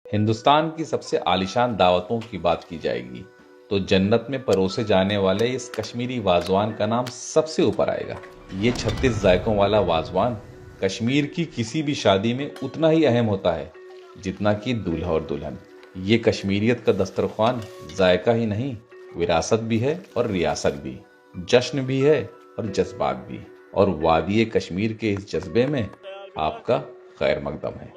हिंदुस्तान की सबसे आलीशान दावतों की बात की जाएगी तो जन्नत में परोसे जाने वाले इस कश्मीरी वाजवान का नाम सबसे ऊपर आएगा। ये 36 जायकों वाला वाजवान कश्मीर की किसी भी शादी में उतना ही अहम होता है जितना कि दूल्हा और दुल्हन। ये कश्मीरियत का दस्तरख्वान जायका ही नहीं, विरासत भी है और रियासत भी, जश्न भी है और जज्बात भी। और वादिये कश्मीर के इस जज्बे में आपका खैर मकदम है।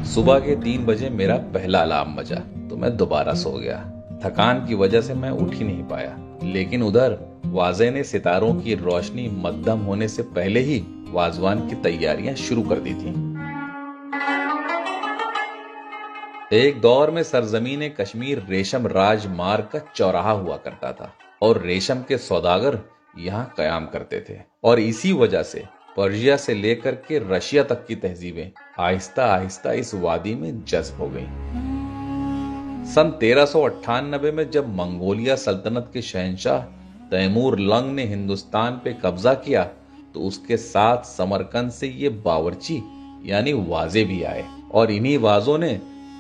सुबह के 3 बजे मेरा पहला अलार्म बजा तो मैं दोबारा सो गया। थकान की वजह से मैं उठ ही नहीं पाया, लेकिन उधर वाजे ने सितारों की रोशनी मद्दम होने से पहले ही वाजवान की तैयारियां शुरू कर दी थी। एक दौर में सरजमीन कश्मीर रेशम राजमार्ग का चौराहा हुआ करता था और रेशम के सौदागर यहाँ कयाम करते थे। और इसी वजह से पर्शिया से लेकर के रशिया तक की तहजीबें आहिस्ता आहिस्ता इस वादी में जज्ब हो गईं। सन 1398 में जब मंगोलिया सल्तनत के शहंशाह तैमूर लंग ने हिंदुस्तान पे कब्जा किया तो उसके साथ समरकंद से ये बावर्ची यानी वाजे भी आए और इन्हीं वाजों ने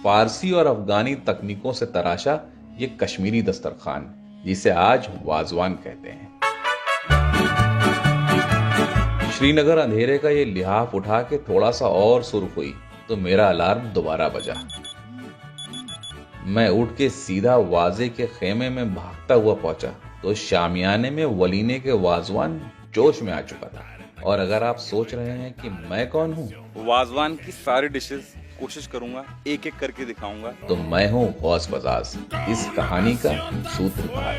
फारसी और अफगानी तकनीकों से तराशा ये कश्मीरी दस्तरखान, जिसे आज वाजवान कहते हैं। श्रीनगर अंधेरे का ये लिहाफ उठा के थोड़ा सा और सुर्ख हुई तो मेरा अलार्म दोबारा बजा। मैं उठ के सीधा वाजे के खेमे में भागता हुआ पहुंचा तो शामियाने में वलीने के वाजवान जोश में आ चुका था। और अगर आप सोच रहे हैं कि मैं कौन हूँ, वाजवान की सारी डिशेस कोशिश करूंगा, एक एक करके दिखाऊंगा। तो मैं हूँ गौस बजाज, इस कहानी का सूत्रधार।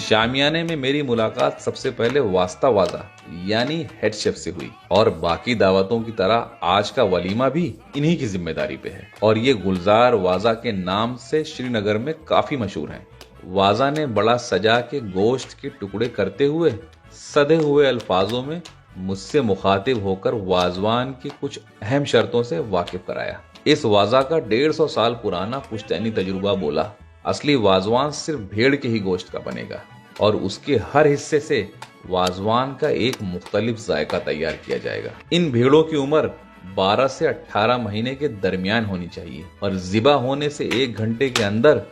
शामियाने में मेरी मुलाकात सबसे पहले वास्ता वाजा यानी हेड शेफ से हुई और बाकी दावतों की तरह आज का वलीमा भी इन्हीं की जिम्मेदारी पे है। और ये गुलजार वाजा के नाम से श्रीनगर में काफी मशहूर है। वाजा ने बड़ा सजा के गोश्त के टुकड़े करते हुए सधे हुए अल्फाजों में मुझसे मुखातिब होकर वाजवान की कुछ अहम शर्तों से वाकिफ कराया। इस वाजा का 150 साल पुराना पुश्तैनी तजुर्बा बोला, असली वाजवान सिर्फ भेड़ के ही गोश्त का बनेगा और उसके हर हिस्से से वाजवान का एक मुख्तलिफ जायका तैयार किया जाएगा। इन भेड़ों की उम्र 12 से 18 महीने के दरमियान होनी चाहिए और जिबा होने से 1 घंटे के अंदर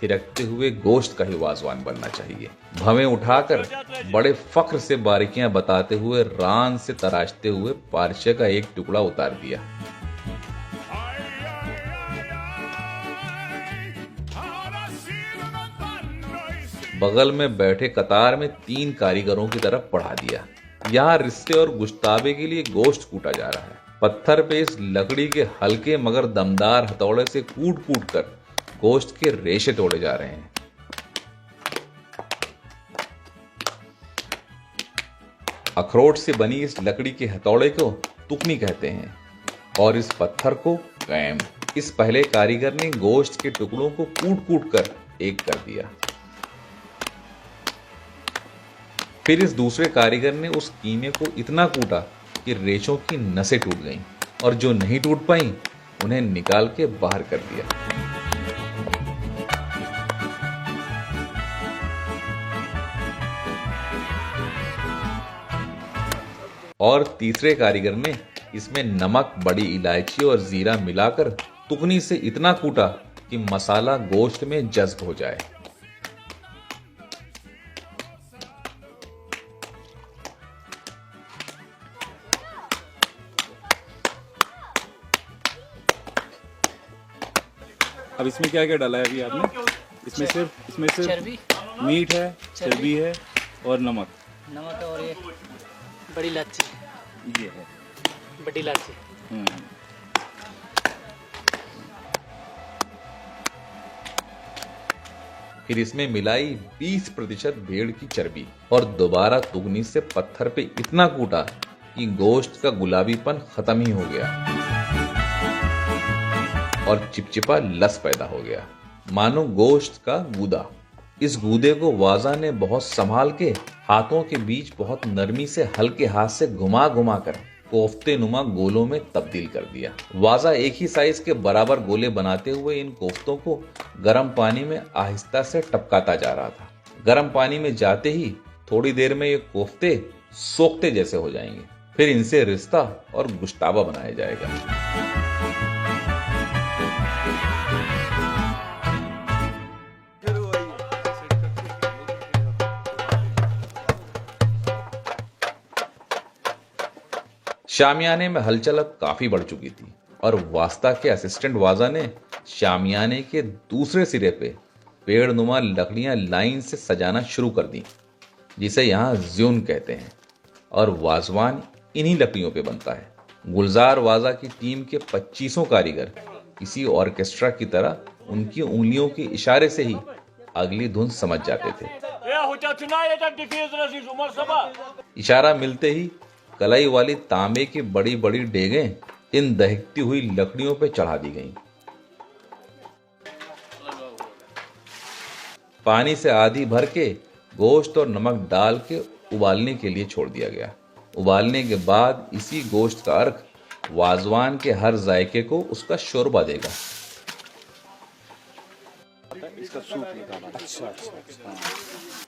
थिरकते हुए गोश्त का ही वाजवान बनना चाहिए। भवें उठाकर बड़े फख्र से बारीकियां बताते हुए रान से तराशते हुए पारचे का एक टुकड़ा उतार दिया। बगल में बैठे कतार में 3 कारीगरों की तरफ बढ़ा दिया। यहाँ रिश्ते और गुश्ताबे के लिए गोश्त कूटा जा रहा है। पत्थर पे इस लकड़ी के हल्के मगर दमदार हथौड़े से कूट कूट कर गोश्त के रेशे तोड़े जा रहे हैं। अखरोट से बनी इस लकड़ी के हथौड़े को तुकनी कहते हैं और इस पत्थर को कैम। इस पहले कारीगर ने गोश्त के टुकड़ों को कूट कूट कर एक कर दिया। फिर इस दूसरे कारीगर ने उस कीमे को इतना कूटा कि रेशों की नसें टूट गईं और जो नहीं टूट पाईं उन्हें निकाल के बाहर कर दिया। और तीसरे कारीगर ने इसमें नमक, बड़ी इलायची और जीरा मिलाकर तुकनी से इतना कूटा कि मसाला गोश्त में जज्ब हो जाए। अब इसमें क्या क्या डाला है अभी आपने? इसमें सिर्फ चर्बी, मीट है, चर्बी है और नमक है और ये बड़ी इलायची, ये है बड़ी इलायची। फिर इसमें मिलाई 20% भेड़ की चर्बी और दोबारा तुगनी से पत्थर पे इतना कूटा कि गोश्त का गुलाबीपन खत्म ही हो गया और चिपचिपा लस पैदा हो गया, मानो गोश्त का गूदा। इस गूदे को वाजा ने बहुत संभाल के हाथों के बीच बहुत नरमी से हल्के हाथ से घुमा घुमा कर कोफ्ते नुमा गोलों में तब्दील कर दिया। वाजा एक ही साइज के बराबर गोले बनाते हुए इन कोफ्तों को गर्म पानी में आहिस्ता से टपकाता जा रहा था। गर्म पानी में जाते ही थोड़ी देर में ये कोफ्ते सोख्ते जैसे हो जाएंगे। फिर इनसे रिश्ता और गुश्ताबा बनाया जाएगा। शामियाने में हलचल अब काफी बढ़ चुकी थी और वास्ता के असिस्टेंट वाजा ने शामियाने के दूसरे सिरे पे पेड़नुमा लकड़ियां लाइन से सजाना शुरू कर दी, जिसे यहाँ ज़्यून कहते हैं, और वाजवान इन्हीं लकड़ियों पे बनता है। गुलजार वाजा की टीम के 25 कारीगर किसी ऑर्केस्ट्रा की तरह उनकी उंगलियों के इशारे से ही अगली धुन समझ जाते थे। इशारा मिलते ही कलाई वाली तांबे की बड़ी बड़ी डेगें इन दहकती हुई लकड़ियों पर चढ़ा दी गईं। पानी से आधी भर के गोश्त और नमक डाल के उबालने के लिए छोड़ दिया गया। उबालने के बाद इसी गोश्त का अर्क वाजवान के हर जायके को उसका शोरबा देगा। इसका सूप निकाला। अच्छा।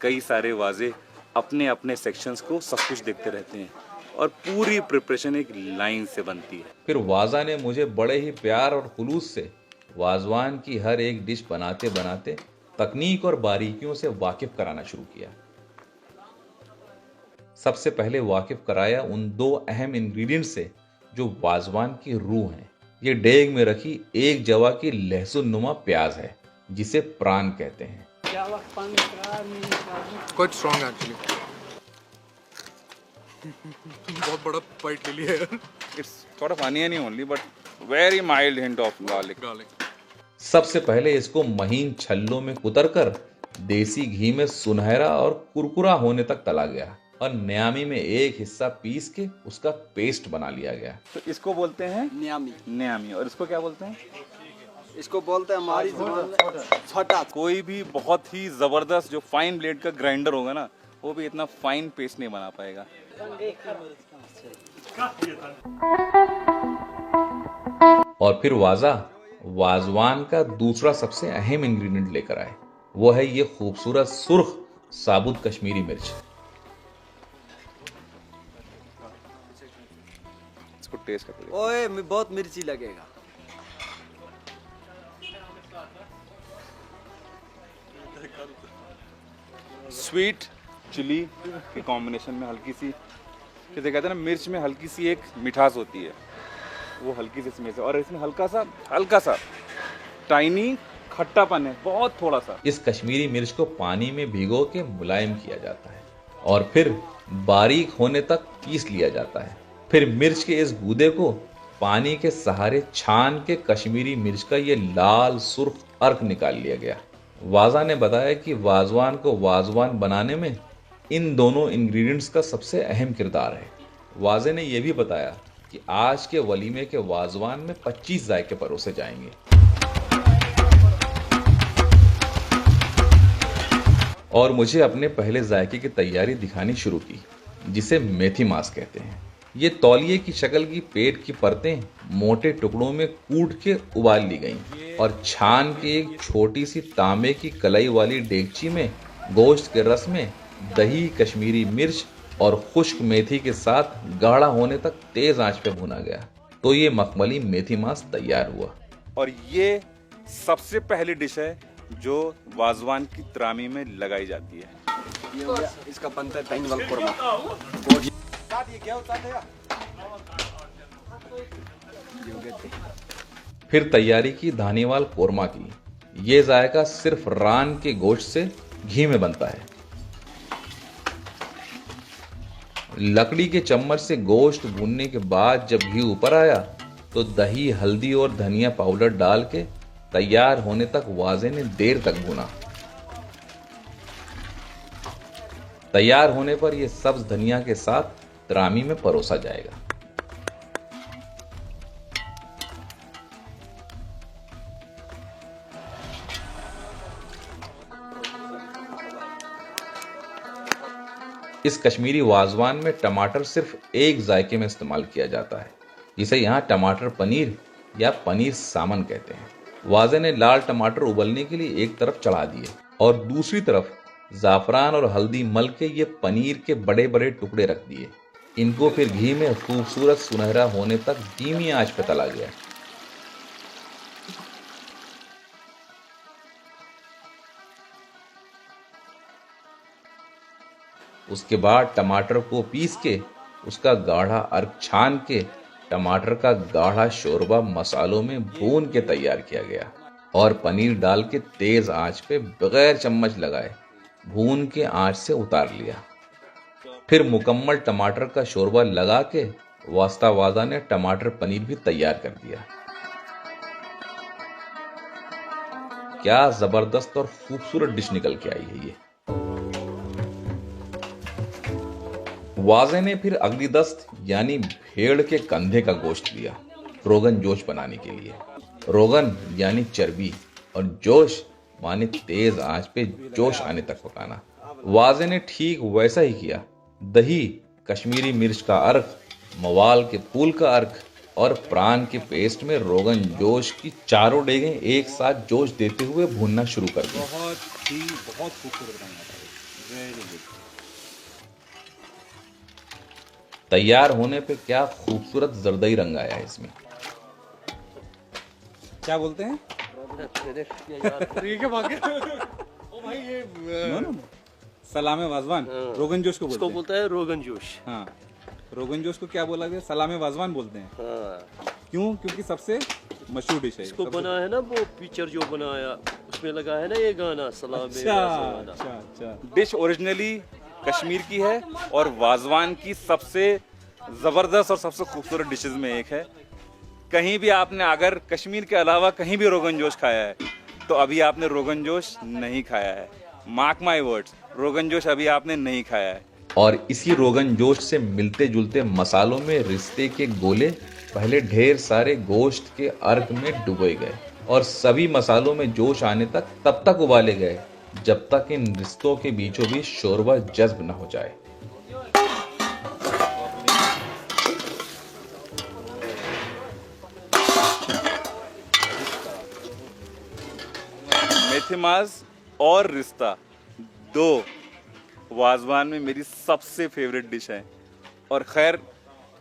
कई सारे वाजे अपने अपने सेक्शंस को सब कुछ देखते रहते हैं और पूरी प्रिपरेशन एक लाइन से बनती है। फिर वाजा ने मुझे बड़े ही प्यार और खुलूस से वाजवान की हर एक डिश बनाते बनाते तकनीक और बारीकियों से वाकिफ कराना शुरू किया। सबसे पहले वाकिफ कराया उन 2 अहम इंग्रेडिएंट से जो वाजवान की रूह है। ये डेग में रखी एक जवा की लहसुन नुमा प्याज है, जिसे प्राण कहते हैं। Quite strong actually. बहुत बड़ा bite ले लिया यार। It's sort of oniony only, but very mild hint of garlic. सबसे पहले इसको महीन छल्लों में कुतरकर देसी घी में सुनहरा और कुरकुरा होने तक तला गया और न्यामी में एक हिस्सा पीस के उसका पेस्ट बना लिया गया। तो इसको बोलते हैं न्यामी। और इसको क्या बोलते हैं? इसको बोलते हैं हमारी छोटा। कोई भी बहुत ही जबरदस्त जो फाइन ब्लेड का ग्राइंडर होगा ना, वो भी इतना फाइन पेस्ट नहीं बना पाएगा। और फिर वाजवान का दूसरा सबसे अहम इंग्रेडिएंट लेकर आए। वो है ये खूबसूरत सुर्ख साबुत कश्मीरी मिर्च। इसको टेस्ट करके ओए बहुत मिर्ची लगेगा। स्वीट चिली के कॉम्बिनेशन में हल्की सी, जैसे कहते हैं ना, मिर्च में हल्की सी एक मिठास होती है, वो हल्की सी इसमें से, और इसमें हल्का सा टाइनी खट्टापन है, बहुत थोड़ा सा। इस कश्मीरी मिर्च को पानी में भिगो के मुलायम किया जाता है और फिर बारीक होने तक पीस लिया जाता है। फिर मिर्च के इस गूदे को पानी के सहारे छान के कश्मीरी मिर्च का ये लाल सुर्ख अर्क निकाल लिया गया। वाजा ने बताया कि वाजवान को वाजवान बनाने में इन दोनों इंग्रेडिएंट्स का सबसे अहम किरदार है। वाजे ने यह भी बताया कि आज के वलीमे के वाजवान में 25 जायके परोसे जाएंगे। और मुझे अपने पहले जायके की तैयारी दिखानी शुरू की, जिसे मेथी मास कहते हैं। ये तौलिए की शक्ल की पेट की परतें मोटे टुकड़ों में कूट के उबाल ली गईं और छान के एक छोटी सी तांबे की कलाई वाली डेगची में गोश्त के रस में दही, कश्मीरी मिर्च और खुश्क मेथी के साथ गाढ़ा होने तक तेज आंच पे भुना गया। तो ये मखमली मेथी मास तैयार हुआ। और ये सबसे पहली डिश है जो वाजवान की त्रामी में लगाई जाती है। ये हो गया, इसका बनता है दहीवाल कोरमा। फिर तैयारी की धानीवाल कोरमा की। ये जायका सिर्फ रान के गोश्त से घी में बनता है। लकड़ी के चम्मच से गोश्त भूनने के बाद जब घी ऊपर आया तो दही, हल्दी और धनिया पाउडर डाल के तैयार होने तक वाजे ने देर तक भूना। तैयार होने पर यह सब्ज धनिया के साथ त्रामी में परोसा जाएगा। इस कश्मीरी वाजवान में टमाटर सिर्फ एक जायके में इस्तेमाल किया जाता है, जिसे यहाँ टमाटर पनीर या पनीर सामन कहते हैं। वाजे ने लाल टमाटर उबलने के लिए एक तरफ चढ़ा दिए और दूसरी तरफ जाफरान और हल्दी मल के ये पनीर के बड़े बड़े टुकड़े रख दिए। इनको फिर घी में खूबसूरत सुनहरा होने तक धीमी आंच पर तला गया। उसके बाद टमाटर को पीस के उसका गाढ़ा अर्क छान के टमाटर का गाढ़ा शोरबा मसालों में भून के तैयार किया गया और पनीर डाल के तेज आंच पे बगैर चम्मच लगाए भून के आंच से उतार लिया। फिर मुकम्मल टमाटर का शोरबा लगा के वास्ता वाजा ने टमाटर पनीर भी तैयार कर दिया। क्या जबरदस्त और खूबसूरत डिश निकल के आई है ये। वाजे ने फिर अगली दस्त यानी भेड़ के कंधे का गोश्त लिया रोगन जोश बनाने के लिए। रोगन यानी चर्बी और जोश माने तेज आंच पे जोश आने तक पकाना। वाजे ने ठीक वैसा ही किया। दही, कश्मीरी मिर्च का अर्क, मवाल के फूल का अर्क और प्राण के पेस्ट में रोगन जोश की चारों डेगें एक साथ जोश देते हुए भूनना शुरू कर दी। बहुत खूबसूरत बना। Very good. तैयार होने पे क्या खूबसूरत जरदई रंग आया है इसमें। क्या बोलते हैं? ठीक है भाग्य। ओ भाई ये नो सलामे वाजवान रोगन जोश को इसको बोलते हैं। बोलता है रोगन जोश। हाँ, रोगन जोश को क्या बोला गया? सलामे वाजवान बोलते हैं। हाँ, क्यों? क्योंकि सबसे मशहूर डिश है। इसको सबसे- बना है ना वो पिक्चर जो बनाया उसमें लगा है ना ये गाना सलाम अच्छा। डिश ओरिजिनली कश्मीर की है और वाजवान की सबसे जबरदस्त और सबसे खूबसूरत डिशेज में एक है। कहीं भी आपने अगर कश्मीर के अलावा कहीं भी रोगन जोश खाया है तो अभी आपने रोगन जोश नहीं खाया है। Mark my words, rogan josh अभी आपने नहीं खाया है। और इसी रोगन जोश से मिलते जुलते मसालों में रिश्ते के गोले पहले ढेर सारे गोश्त के अर्क में डुबोए गए और सभी मसालों में जोश आने तक तब तक उबाले गए जब तक इन रिश्तों के बीचों बीच शोरबा जज्ब न हो जाए। मेथीमाज और रिश्ता दो वाजवान में मेरी सबसे फेवरेट डिश है और खैर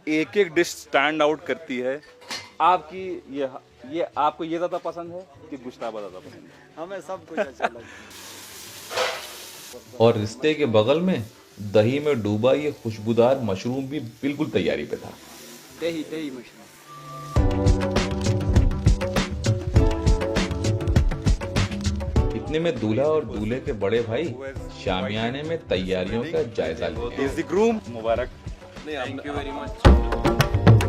एक एक डिश स्टैंड आउट करती है। आपकी ये आपको ये ज्यादा पसंद है कि गुश्ताबा ज्यादा पसंद है? हमें सब कुछ अच्छा लगता और रिश्ते के बगल में दही में डूबा ये खुशबूदार मशरूम भी बिल्कुल तैयारी पे था। दही मशरूम। इतने में दूल्हा और दूल्हे के बड़े भाई शामियाने में तैयारियों का जायजा लेते is the groom Mubarak. Thank you very much.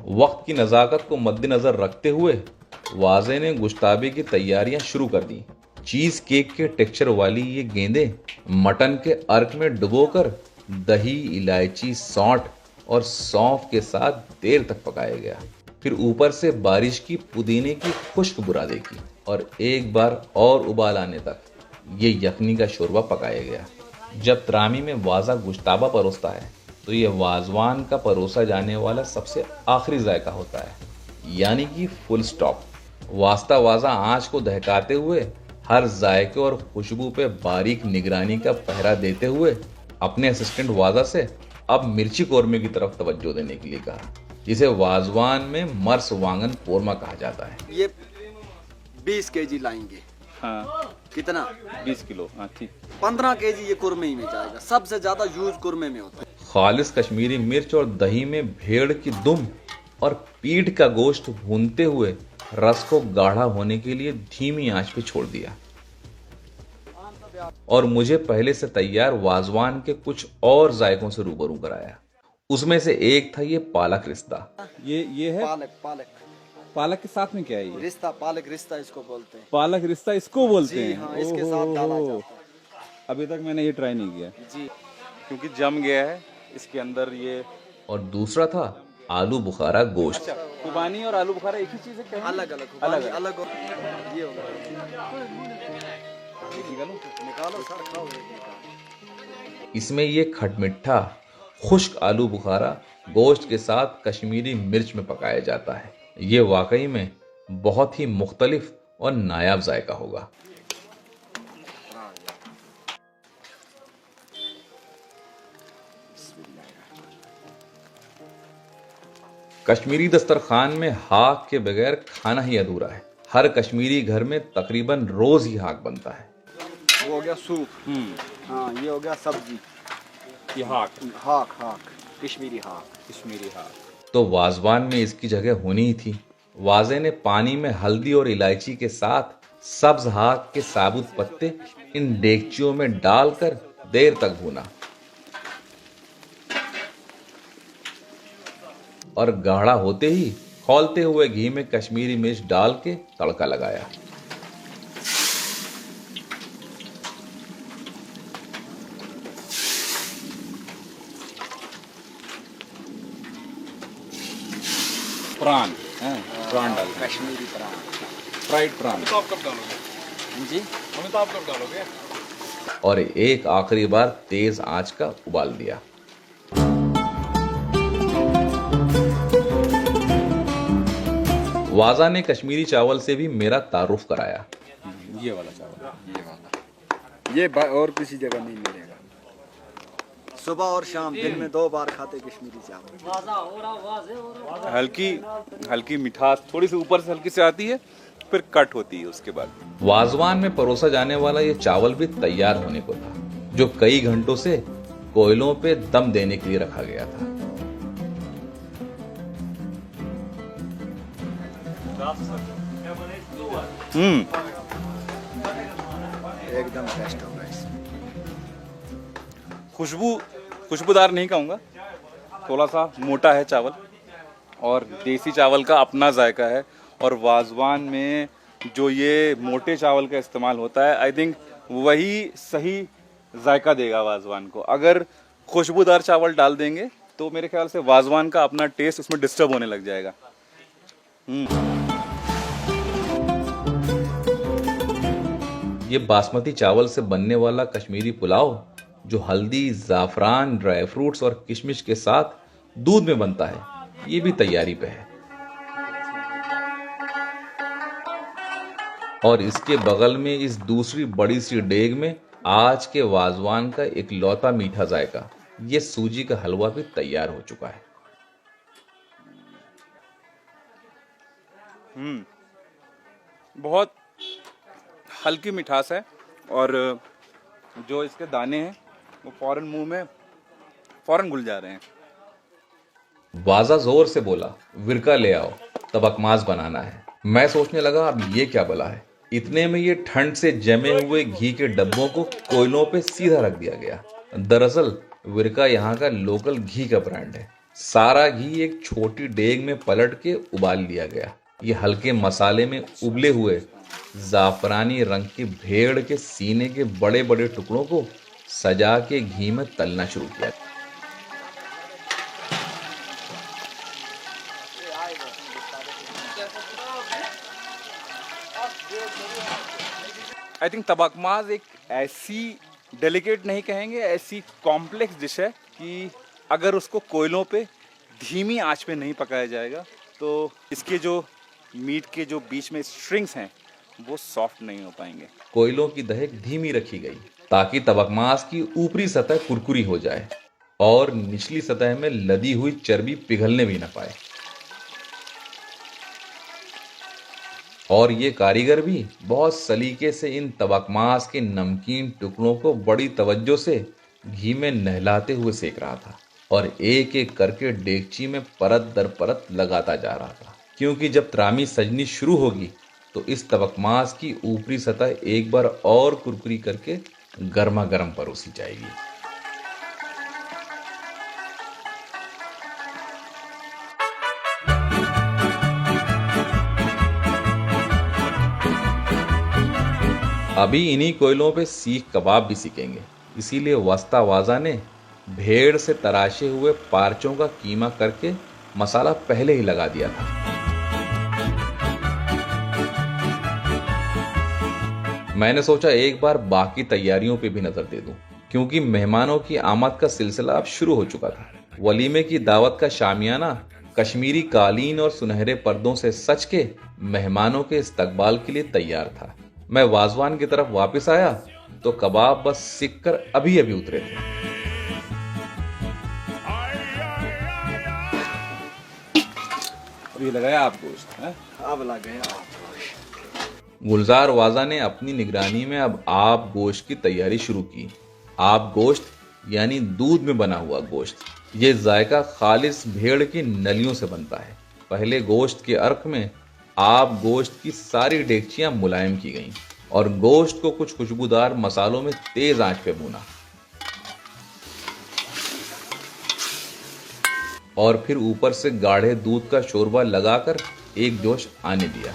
वक्त की नज़ाकत को मद्देनजर रखते हुए वाजे ने गुश्ताबे की तैयारियां शुरू कर दी। चीज केक के टेक्सचर वाली ये गेंदें मटन के अर्क में डुबोकर दही, इलायची, सौंठ और सौंफ के साथ देर तक पकाया गया। फिर ऊपर से बारिश की पुदीने की खुश्क बुरादे की और एक बार और उबाल आने तक ये यखनी का शोरबा पकाया गया। जब त्रामी में वाजा गुश्ताबा परोसता है तो ये वाजवान का परोसा जाने वाला सबसे आखिरी जायका होता है, यानी कि फुल स्टॉप। वास्ता वाजा आंच को दहकाते हुए हर जायके और खुशबू पे बारीक निगरानी का पहरा देते हुए अपने असिस्टेंट वाजा से अब मिर्ची कोरमे की तरफ तवज्जो देने के लिए कहा, जिसे वाजवान में मर्स वांगन कोरमा कहा जाता है। ये 20 केजी लाएंगे। हाँ, कितना? 20 किलो। हाँ ठीक। 15 केजी ये कुरमे ही में जाएगा। सबसे ज्यादा यूज कुरमे में होता है। खालिस कश्मीरी मिर्च और दही में भेड़ की दुम और पीठ का गोश्त भूनते हुए रस को गाढ़ा होने के लिए धीमी आंच पे छोड़ दिया और मुझे पहले से तैयार वाजवान के कुछ और जायकों से रूबरू कराया। उसमें से एक था ये पालक रिश्ता। ये है पालक पालक के साथ में क्या है ये? रिश्ता, पालक रिश्ता इसको बोलते हैं। पालक रिश्ता इसको बोलते जी हैं? हाँ, इसके साथ डाला ओहो। जाता है। अभी तक मैंने ये ट्राई नहीं किया जी, क्योंकि जम गया है इसके अंदर ये। और दूसरा था आलू बुखारा गोश्त। खुबानी और आलू बुखारा एक ही चीज है क्या? अलग अलग अलग अलग ये होगा। निकालो सर, खाओ। इसमें ये खटमिठा खुश्क आलू बुखारा गोश्त के साथ कश्मीरी मिर्च में पकाया जाता है। ये वाकई में बहुत ही मुख्तलिफ और नायाब जायका होगा। कश्मीरी दस्तरखान में हाक के बगैर खाना ही अधूरा है। हर कश्मीरी घर में तकरीबन रोज ही हाक बनता है। वो हो गया सूप। हाँ, ये हो गया सब्जी। ये हाक हाक कश्मीरी हाक। तो वाजवान में इसकी जगह होनी ही थी। वाजे ने पानी में हल्दी और इलायची के साथ सब्ज हाक के साबुत पत्ते इन डेगचियों में डालकर देर तक भूना और गाढ़ा होते ही खौलते हुए घी में कश्मीरी मिर्च डाल के तड़का लगाया। प्राण प्राण डाल, कश्मीरी प्राण, फ्राइड प्राण। तो आप कब डालोगे जी। हमें तो आप कब डालोगे? और एक आखिरी बार तेज आंच का उबाल दिया। वाजा ने कश्मीरी चावल से भी मेरा तारुफ कराया। ये वाला चावल, ये और किसी जगह नहीं मिलेगा। सुबह और शाम दिन में 2 बार खाते कश्मीरी चावल। हल्की मिठास थोड़ी सी ऊपर से हल्की से आती है, फिर कट होती है उसके बाद। वाजवान में परोसा जाने वाला ये चावल भी तैयार होने को था, जो कई घंटों से कोयलों पे दम देने के लिए रखा गया था। एकदम बेस्ट होगा इसमें। खुशबूदार नहीं कहूँगा, थोड़ा सा मोटा है चावल और देसी चावल का अपना जायका है। और वाजवान में जो ये मोटे चावल का इस्तेमाल होता है, आई थिंक वही सही जायका देगा वाजवान को। अगर खुशबूदार चावल डाल देंगे तो मेरे ख्याल से वाजवान का अपना टेस्ट उसमें डिस्टर्ब होने लग जाएगा। ये बासमती चावल से बनने वाला कश्मीरी पुलाव, जो हल्दी, जाफरान, ड्राई फ्रूट्स और किशमिश के साथ दूध में बनता है, ये भी तैयारी पे है। और इसके बगल में इस दूसरी बड़ी सी डेग में आज के वाजवान का इकलौता मीठा जायका, ये सूजी का हलवा भी तैयार हो चुका है। बहुत हल्की मिठास है और जो इसके दाने हैं वो फौरन मुंह में फौरन घुल जा रहे हैं। वाजा जोर से बोला, विरका ले आओ, तबकमाज बनाना है। मैं सोचने लगा अब ये क्या बला है। इतने में ये ठंड से जमे हुए घी के डब्बों को कोयलों पे सीधा रख दिया गया। दरअसल विरका यहाँ का लोकल घी का ब्रांड है। सारा घी एक छोटी डेग में पलट के उबाल लिया गया। ये हल्के मसाले में उबले हुए जाफरानी रंग के भेड़ के सीने के बड़े बड़े टुकड़ों को सजा के घी में तलना शुरू किया। आई थिंक तबकमाज एक ऐसी डेलिकेट नहीं कहेंगे, ऐसी कॉम्प्लेक्स डिश है कि अगर उसको कोयलों पे धीमी आंच पे नहीं पकाया जाएगा तो इसके जो मीट के जो बीच में स्ट्रिंग्स हैं वो सॉफ्ट नहीं हो पाएंगे। कोयलों की दहक धीमी रखी गई ताकि तबकमाज की ऊपरी सतह कुरकुरी हो जाए और निचली सतह में लदी हुई चर्बी पिघलने भी न पाए। और ये कारीगर भी बहुत सलीके से इन तबकमाज के नमकीन टुकड़ों को बड़ी तवज्जो से घी में नहलाते हुए सेक रहा था और एक एक करके डेगची में परत दर परत लगाता जा रहा था, क्योंकि जब त्रामी सजनी शुरू होगी तो इस तबकमाज की ऊपरी सतह एक बार और कुरकुरी करके गर्मा गर्म परोसी जाएगी। अभी इन्हीं कोयलों पे सीख कबाब भी सीखेंगे, इसीलिए वस्ता वाजा ने भेड़ से तराशे हुए पार्चों का कीमा करके मसाला पहले ही लगा दिया था। मैंने सोचा एक बार बाकी तैयारियों पे भी नजर दे दूं, क्योंकि मेहमानों की आमद का सिलसिला अब शुरू हो चुका था। वलीमे की दावत का शामियाना कश्मीरी कालीन और सुनहरे पर्दों से सज के मेहमानों के इस्तकबाल के लिए तैयार था। मैं वाजवान की तरफ वापस आया तो कबाब बस सिक कर अभी अभी उतरे थे। अभी लगाया आप गोश्त हैं? अब लग गया। गुलजार वाजा ने अपनी निगरानी में अब आप गोश्त की तैयारी शुरू की। आप गोश्त यानी दूध में बना हुआ गोश्त। ये जायका खालिस भेड़ की नलियों से बनता है। पहले गोश्त के अर्क में आप गोश्त की सारी डेगचियां मुलायम की गईं और गोश्त को कुछ खुशबूदार मसालों में तेज आंच पे भूना और फिर ऊपर से गाढ़े दूध का शोरबा लगाकर एक जोश आने दिया।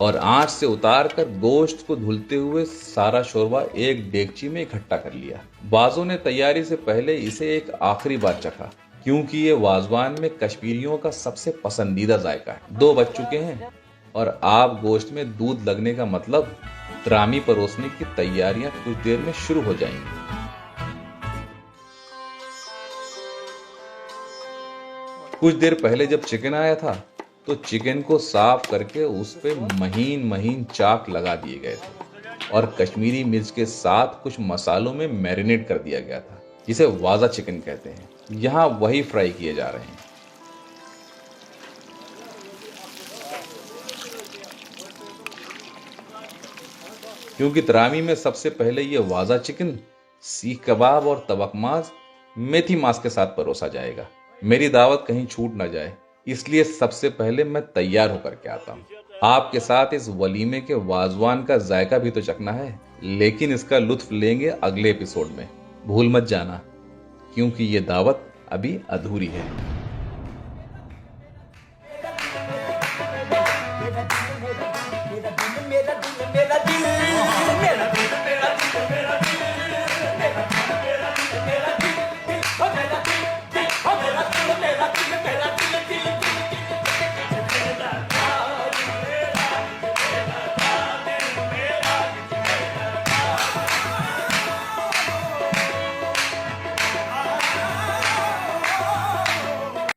और आंच से उतार कर गोश्त को धुलते हुए सारा शोरबा एक डेगची में इकट्ठा कर लिया। बाजों ने तैयारी से पहले इसे एक आखिरी बार चखा, क्योंकि ये वाजवान में कश्मीरियों का सबसे पसंदीदा जायका है। 2 बज चुके हैं और आप गोश्त में दूध लगने का मतलब त्रामी परोसने की तैयारियां कुछ देर में शुरू हो जाएंगी। कुछ देर पहले जब चिकन आया था तो चिकन को साफ करके उस पे महीन महीन चाक लगा दिए गए थे और कश्मीरी मिर्च के साथ कुछ मसालों में मैरिनेट कर दिया गया था, जिसे वाजा चिकन कहते हैं। यहाँ वही फ्राई किए जा रहे हैं। क्योंकि तरामी में सबसे पहले ये वाजा चिकन, सीख कबाब और तबकमाज मेथी मांस के साथ परोसा जाएगा। मेरी दावत कहीं छूट ना जाए, इसलिए सबसे पहले मैं तैयार होकर के आता हूँ। आपके साथ इस वलीमे के वाजवान का जायका भी तो चखना है, लेकिन इसका लुत्फ लेंगे अगले एपिसोड में। भूल मत जाना, क्योंकि ये दावत अभी अधूरी है। मेरा दिल